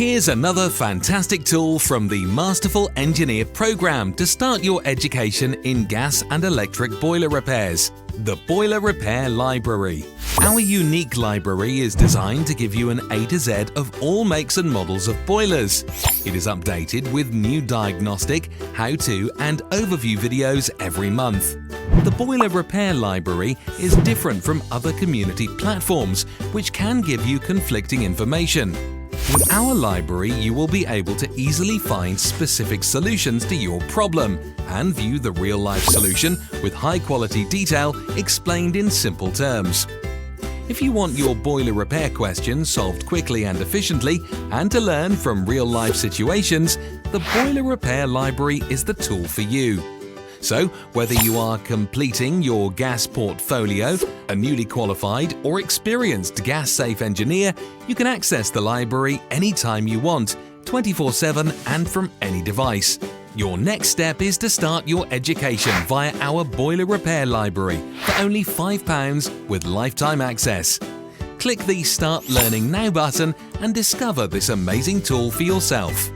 Here's another fantastic tool from the Masterful Engineer program to start your education in gas and electric boiler repairs. The Boiler Repair Library. Our unique library is designed to give you an A to Z of all makes and models of boilers. It is updated with new diagnostic, how-to and overview videos every month. The Boiler Repair Library is different from other community platforms, which can give you conflicting information. With our library, you will be able to easily find specific solutions to your problem and view the real-life solution with high-quality detail explained in simple terms. If you want your boiler repair questions solved quickly and efficiently and to learn from real-life situations, the Boiler Repair Library is the tool for you. So, whether you are completing your gas portfolio, a newly qualified or experienced gas-safe engineer, you can access the library anytime you want, 24/7 and from any device. Your next step is to start your education via our Boiler Repair Library for only £5 with lifetime access. Click the Start Learning Now button and discover this amazing tool for yourself.